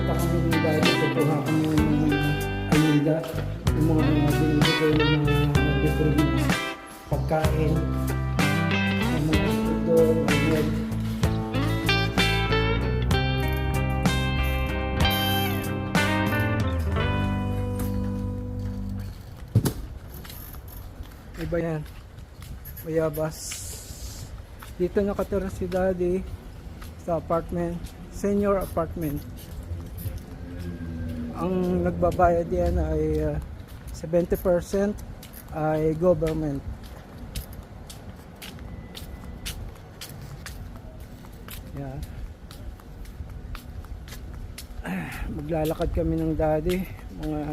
pumunta kami ng dati, kukuha kami ng mga ayuda, yung mga binibigay ng mga libreng pagkain, ng mga doon, ayun. Iba yan, Bayabas. Dito nakatira si Daddy sa apartment, senior apartment. Ang nagbabayad yan ay 70% ay government. Yan. Maglalakad kami ng Daddy, mga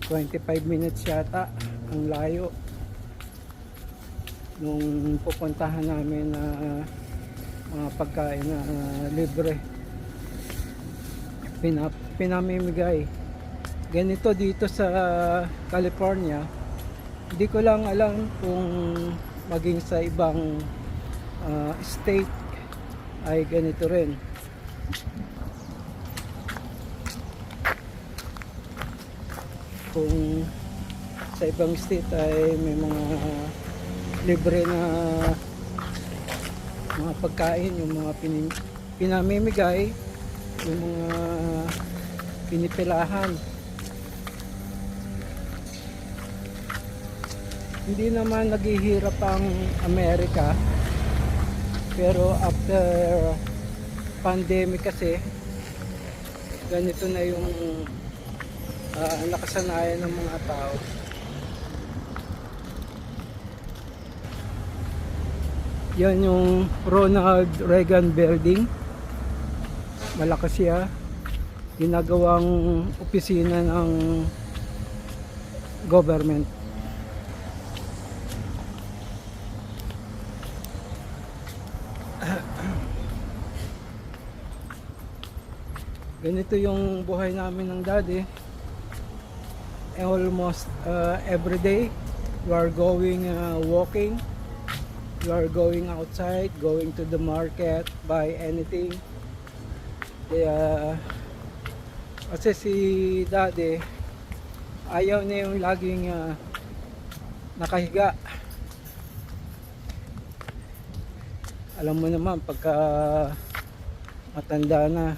25 minutes yata ang layo nung pupuntahan namin na mga pagkain na libre pinamimigay. Ganito dito sa California, hindi ko lang alam kung maging sa ibang state ay ganito rin. Kung sa ibang state ay may mga libre na mga pagkain, yung mga pinamimigay, yung mga pinipilahan. Hindi naman naghihirap ang Amerika, pero after pandemic kasi ganito na yung nakasanayan ng mga tao. Yan yung Ronald Reagan Building. Malakas siya. Ginagawang opisina ng government. Ganito yung buhay namin ng Daddy. Almost every day we are going walking, we are going outside, going to the market, buy anything. Kaya kasi si Daddy ayaw niya yung laging nakahiga. Alam mo naman pagka matanda na,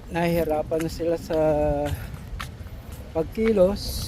nahihirapan na sila sa pagkilos.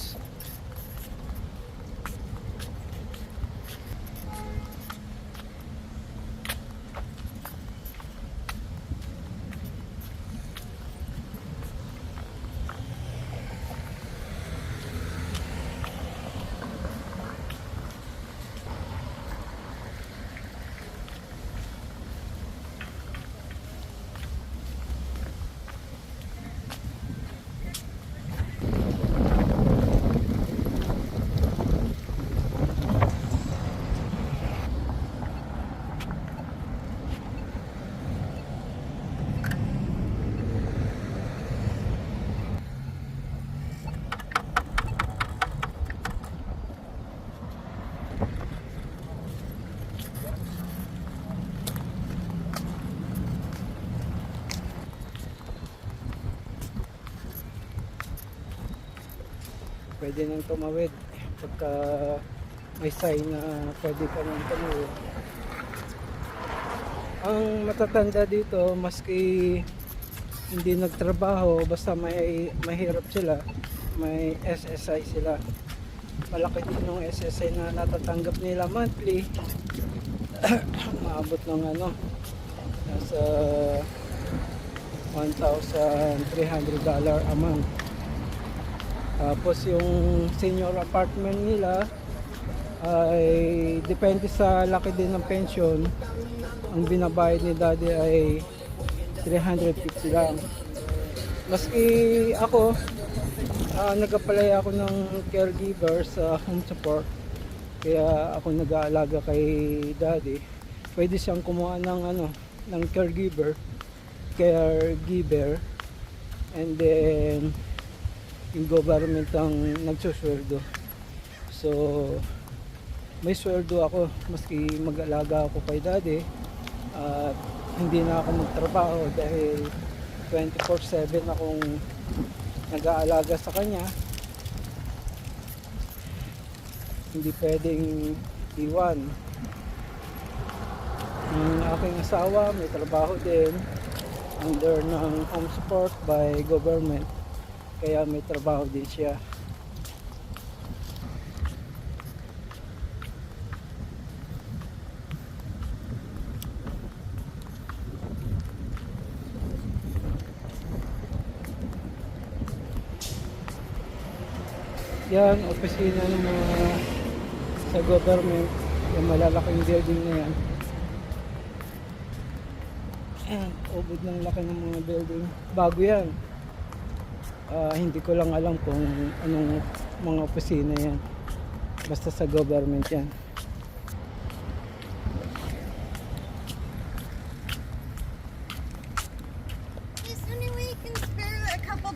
Pwede nang tumawid pagka may sign na pwede ka nang tumawid. Ang matatanda dito, maski hindi nagtrabaho, basta may mahirap sila, may SSI sila. Malaki din yung SSI na natatanggap nila monthly. Maabot ng nasa $1,300 a month. Tapos yung senior apartment nila ay depende sa laki din ng pension. Ang binabayad ni Daddy ay $350 lang. Maski ako, nag-apply ako ng caregiver sa home support. Kaya ako nag-aalaga kay Daddy. Pwede siyang kumuha ng caregiver, and then yung government ang nagsusweldo. So may sweldo ako maski mag-alaga ako kay Daddy, at hindi na ako magtrabaho dahil 24/7 akong nag-aalaga sa kanya. Hindi pwedeng iwan. Ang aking asawa may trabaho din under ng home support by government, kaya may trabaho din siya. Yan, opisina ng mga sa government, yung malalaking building na yan. Ayan, ubod ng laki ng mga building. Bago yan. Hindi ko lang alam kung anong mga opisina yan. Basta sa government yan. Is there any way you can spare a couple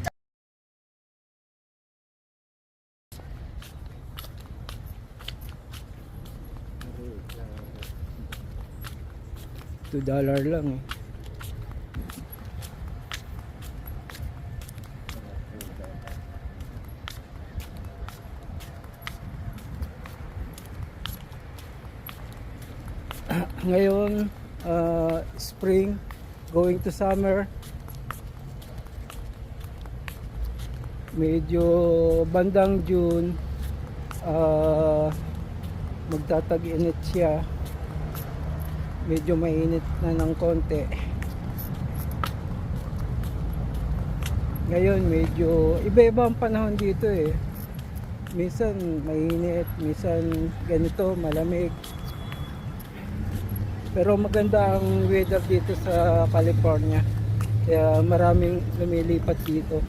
$2 lang eh. Ngayon, spring, going to summer. Medyo bandang June, magtatag-init siya. Medyo mainit na ng konti. Ngayon medyo iba-iba ang panahon dito eh. Minsan mainit, minsan ganito, malamig. Pero maganda ang weather dito sa California. Kaya maraming lumilipat dito.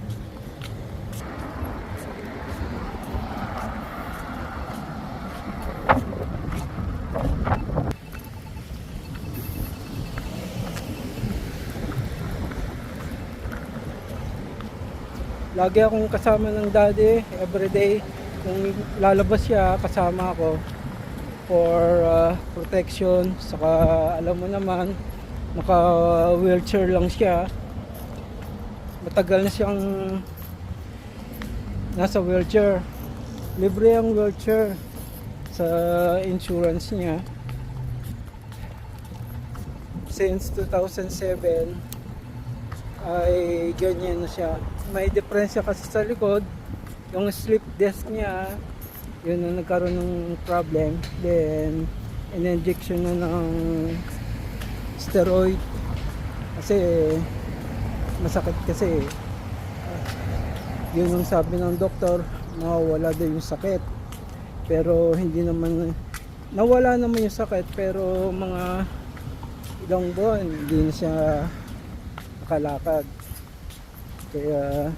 Lagi akong kasama ng daddy everyday. Kung lalabas siya, kasama ako for protection. Saka alam mo naman, naka wheelchair lang siya. Matagal na siyang nasa wheelchair. Libre ang wheelchair sa insurance niya. Since 2007 ay ganyan na siya. May diferensya kasi sa likod. Yung slip disc niya, yun ang nagkaroon ng problem. Then in-injection na ng steroid kasi masakit kasi. Yun ang sabi ng doktor, mawawala daw yung sakit. Pero hindi naman nawala naman yung sakit, pero mga ilang buwan hindi na siya nakalakad. Kaya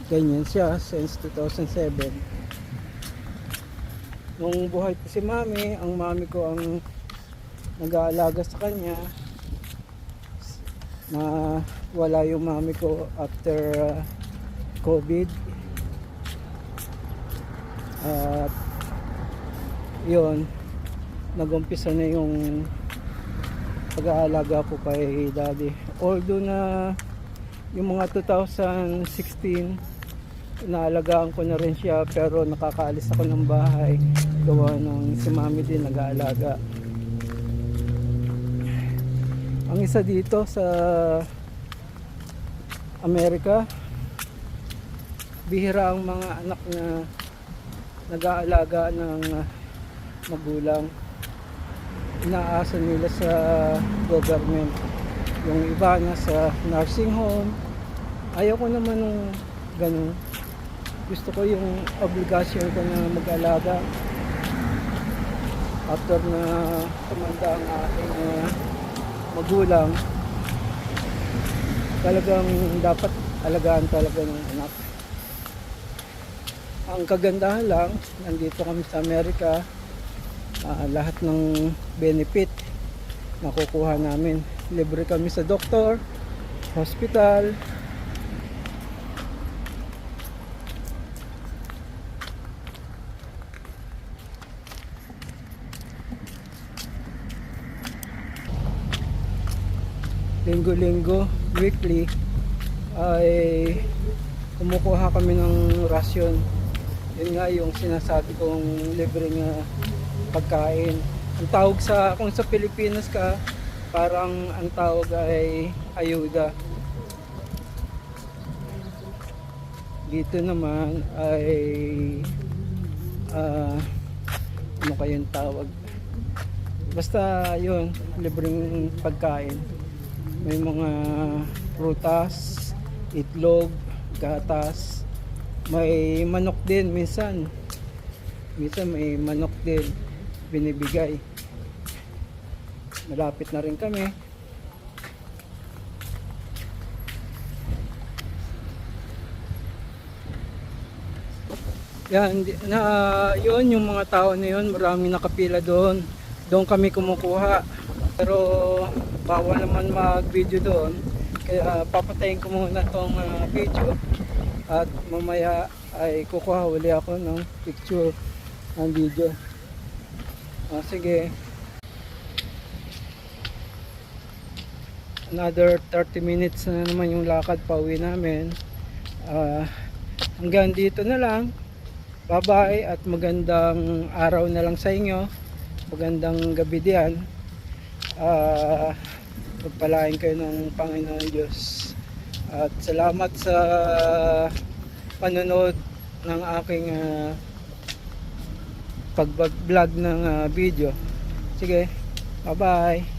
ganyan siya since 2007. Nung buhay pa si mami, ang mami ko ang nag-aalaga sa kanya. Na wala yung mami ko after COVID. At yun, nag-umpisa na yung pag-aalaga ko kay daddy. Although na yung mga 2016 inaalagaan ko na rin siya, pero nakakaalis ako ng bahay gawa ng si mami din nag-aalaga. Ang isa dito sa Amerika, bihira ang mga anak na nag-aalaga ng magulang. Inaasa nila sa government. Yung iba na sa nursing home. Ayaw ko naman ng ganun. Gusto ko yung obligasyon ko na mag-alaga. After na tumanda ang aking magulang, talagang dapat alagaan talaga ng anak. Ang kagandahan lang, nandito kami sa Amerika, lahat ng benefit nakukuha namin. Libre kami sa doktor, hospital. linggo-linggo, weekly, ay kumukuha kami ng rasyon. Yun nga yung sinasabi kong libreng pagkain. Ang tawag sa, kung sa Pilipinas ka, parang ang tawag ay ayuda. Dito naman ay ano kayong tawag? Basta yun, libreng pagkain. May mga prutas, itlog, gatas, may manok din minsan. Minsan may manok din binibigay. Malapit na rin kami. Yan, yun yung mga tao na yun, maraming nakapila doon. Doon kami kumukuha. Pero bawal naman mag-video doon. Kaya papatayin ko muna tong video. At mamaya ay kukuha uli ako ng picture ng video. Sige. Another 30 minutes na naman yung lakad pa uwi namin. Hanggang dito na lang. Bye-bye at magandang araw na lang sa inyo. Magandang gabi diyan. Pagpalain kayo ng Panginoon Diyos. At salamat sa panonood ng aking pag-vlog ng video. Sige, bye-bye.